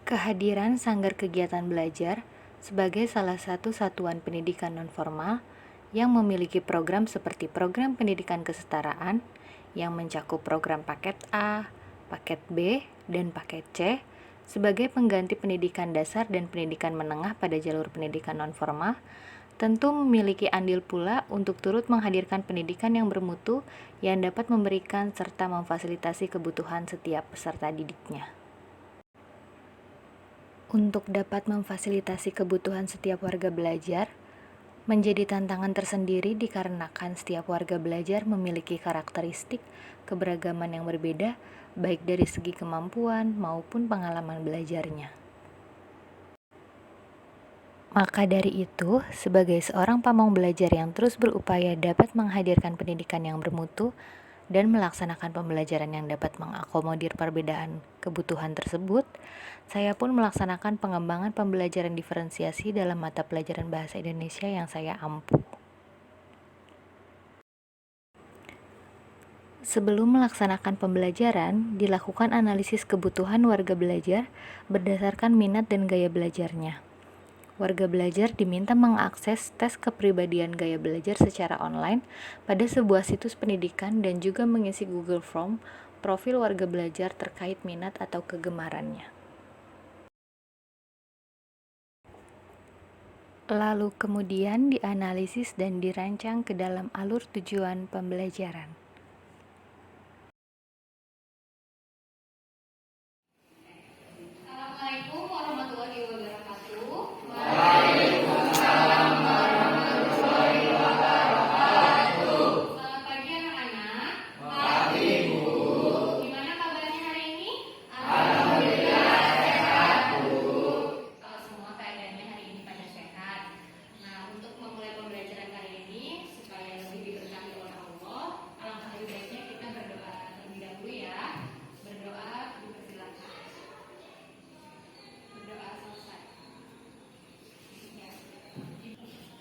Kehadiran Sanggar Kegiatan Belajar sebagai salah satu satuan pendidikan nonformal yang memiliki program seperti program pendidikan kesetaraan yang mencakup program paket A, paket B, dan paket C sebagai pengganti pendidikan dasar dan pendidikan menengah pada jalur pendidikan nonformal, tentu memiliki andil pula untuk turut menghadirkan pendidikan yang bermutu yang dapat memberikan serta memfasilitasi kebutuhan setiap peserta didiknya. Untuk dapat memfasilitasi kebutuhan setiap warga belajar, menjadi tantangan tersendiri dikarenakan setiap warga belajar memiliki karakteristik keberagaman yang berbeda, baik dari segi kemampuan maupun pengalaman belajarnya. Maka dari itu, sebagai seorang pamong belajar yang terus berupaya dapat menghadirkan pendidikan yang bermutu dan melaksanakan pembelajaran yang dapat mengakomodir perbedaan kebutuhan tersebut, saya pun melaksanakan pengembangan pembelajaran diferensiasi dalam mata pelajaran Bahasa Indonesia yang saya ampu. Sebelum melaksanakan pembelajaran, dilakukan analisis kebutuhan warga belajar berdasarkan minat dan gaya belajarnya. Warga belajar diminta mengakses tes kepribadian gaya belajar secara online pada sebuah situs pendidikan dan juga mengisi Google Form profil warga belajar terkait minat atau kegemarannya. Lalu kemudian dianalisis dan dirancang ke dalam alur tujuan pembelajaran. Assalamualaikum warahmatullahi wabarakatuh. Waalaikumsalam warahmatullahi wabarakatuh. Selamat pagi anak-anak. Pagi, Bu. Gimana kabarnya hari ini? Alhamdulillah sehat, Bu. Kalau semua keadaannya hari ini pada sehat. Nah, untuk memulai pembelajaran kali ini supaya lebih diberkahi oleh Allah, alangkah lebih baiknya kita berdoa terlebih dahulu ya. Berdoa dipersilakan. Berdoa selesai. Ya.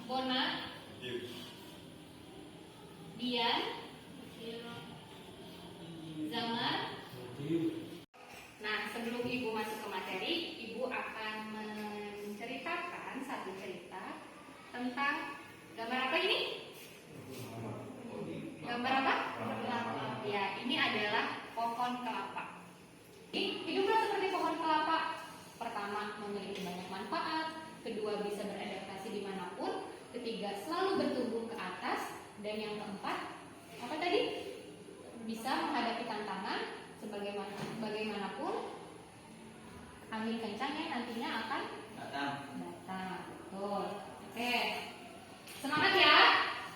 Bona, Dian, Zamar. Nah, sebelum Ibu masuk ke materi, Ibu akan menceritakan satu cerita tentang gambar apa ini? Gambar apa? Ya, ini adalah pohon kelapa. Hiduplah seperti pohon kelapa. Pertama, memiliki banyak manfaat. Kedua, bisa beradaptasi dimanapun. Ketiga, selalu bertumbuh ke atas. Dan yang keempat, apa tadi? Bisa menghadapi tantangan bagaimanapun angin kencangnya nantinya akan datang. Betul. Oke. Semangat ya.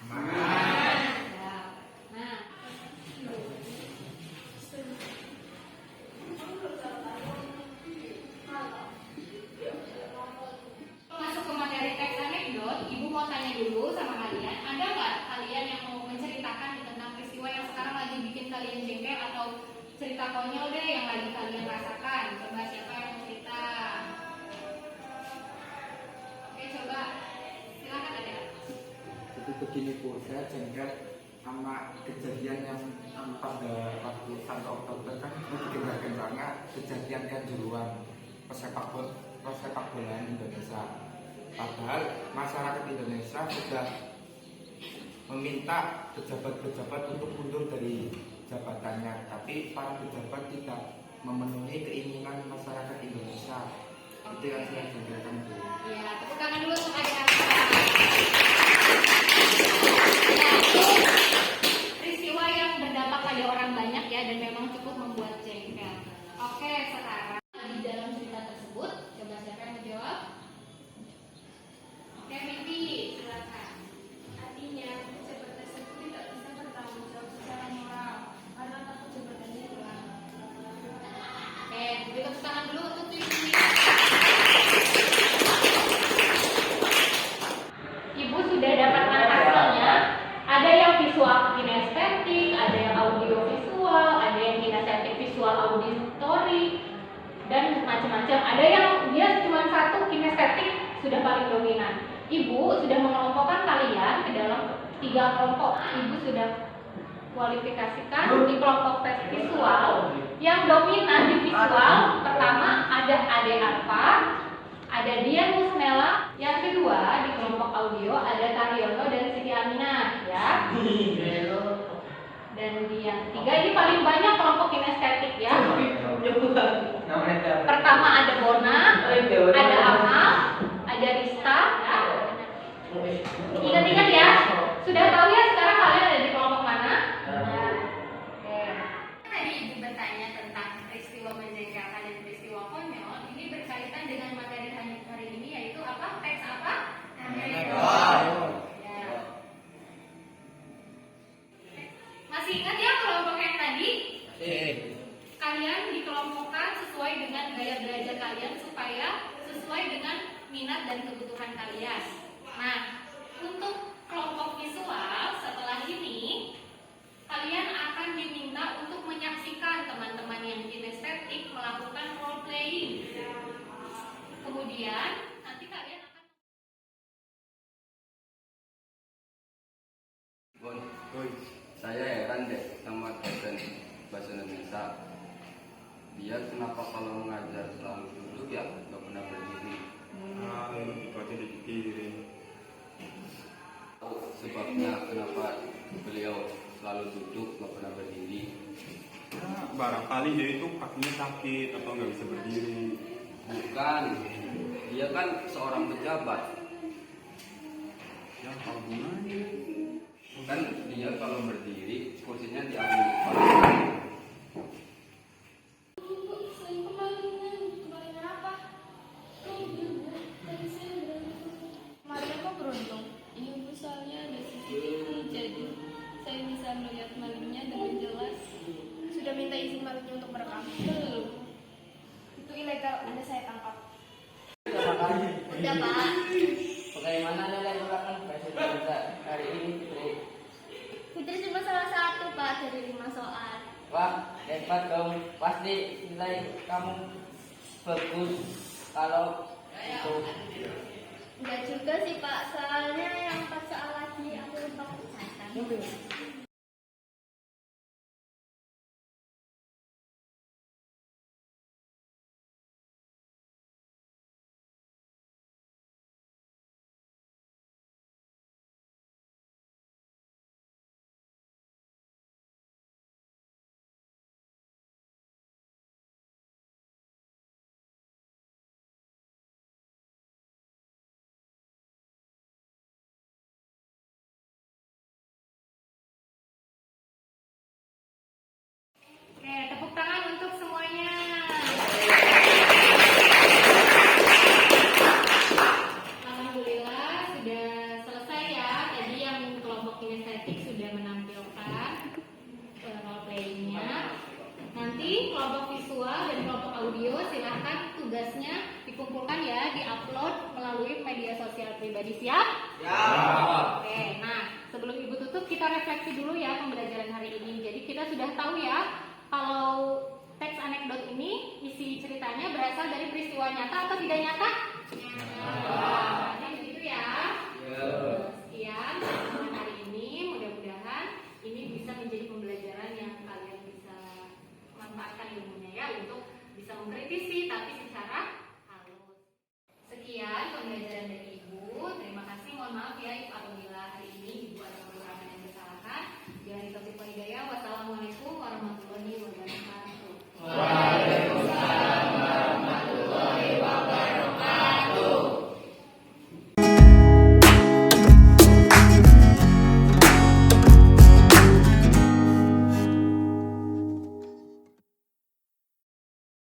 Semangat. Ya. Nah, masuk ke materi teks anekdot, Ibu mau tanya dulu sama kalian, ada nggak kalian yang mau menceritakan tentang peristiwa yang sekarang lagi bikin kalian jengkel atau cerita konyol deh yang lagi kalian rasakan? Coba siapa yang mau cerita? Oke, coba silakan ada. Jadi begini Bu, saya jengkel sama kejadian yang pada waktu 1 Oktober kan bikin banget kejadian kanjuruan pesepak bola Indonesia. Padahal masyarakat Indonesia sudah meminta pejabat-pejabat untuk mundur dari jabatannya, tapi para pejabat tidak memenuhi keinginan masyarakat Indonesia. Itu yang saya jengkelkan Bu. Ya, tepuk tangan dulu untuk adik-adik. Ya, itu peristiwa yang berdampak pada orang banyak ya dan memang cukup membuat jengkel. Oke, sekarang di dalam cerita tersebut, coba siapa yang menjawab? Oke, Mimpi, silakan. Artinya, pejabat tersebut tidak bisa bertanggung jawab secara moral karena takut jabatannya hilang. Oke, beri tepuk tangan dulu untuk Mimpi. Ibu sudah dapatkan hasilnya. Ada yang visual kinestetik, ada yang audio visual, ada yang kinestetik visual auditory, dan macam-macam. Ada yang dia cuma satu kinestetik sudah paling dominan. Ibu sudah mengelompokkan kalian ke dalam 3 kelompok. Ibu sudah kualifikasikan di kelompok tes visual. Yang dominan di visual pertama ada Ade Arfa, ada Dian Musnela. Yang kedua di kelompok audio ada Taryono dan Siti Aminah ya. Dan di yang ketiga ini paling banyak kelompok kinestetik ya. Pertama ada Bona, ada Amal, ada Rista ya. Ingat-ingat ya. Sudah tahu ya sekarang kalian ada di kelompok mana? Oke. Tadi Ibu bertanya tentang peristiwa menjengkelkan dan peristiwa konyol. Ini berkaitan dengan materi hari ini yaitu apa? Teks apa? Ya. Masih ingat ya kelompok yang tadi? Kalian dikelompokkan sesuai dengan gaya belajar kalian supaya sesuai dengan minat dan kebutuhan kalian. Nah, untuk kelompok visual setelah ini kalian akan diminta untuk menyaksikan teman-teman yang kinestetik melakukan role playing. Kemudian nanti kalian akan Saya heran deh sama dosen bahasa Indonesia. Dia kenapa kalau mengajar selalu duduk ya, nggak pernah berdiri. Itu aja dipikirin. Tahu sebabnya kenapa beliau selalu duduk, nggak pernah berdiri? Ya, barangkali dia itu kakinya sakit atau nggak bisa berdiri. Bukan, dia kan seorang pejabat. Ya, apa gunanya? Kan dia kalau berdiri kursinya diambil kepala. Kemarin apa? Kemarin aku beruntung. Ini misalnya ada CCTV, jadi saya bisa melihat malingnya dengan jelas. Sudah minta izin malingnya untuk merekam? Belum. Itu ilegal, Anda saya tangkap. Udah Pak. Bagaimana nilai ulangan bahasa Indonesia hari ini Fitri? Fitri cuma salah satu Pak dari 5 soal. Wah, hebat dong. Pasti nilai kamu bagus kalau itu. Enggak juga sih Pak, soalnya yang 4 soal lagi aku lupa catat. Oke, tepuk tangan untuk semuanya. Alhamdulillah sudah selesai ya. Tadi yang kelompok kinestetik sudah menampilkan role playing-nya. Nanti kelompok visual dan kelompok audio silahkan tugasnya dikumpulkan ya, diupload melalui media sosial pribadi. Siap? Oke, nah sebelum Ibu tutup kita refleksi dulu ya pembelajaran hari ini. Jadi kita sudah tahu ya kalau teks anekdot ini isi ceritanya berasal dari peristiwa nyata atau tidak nyata?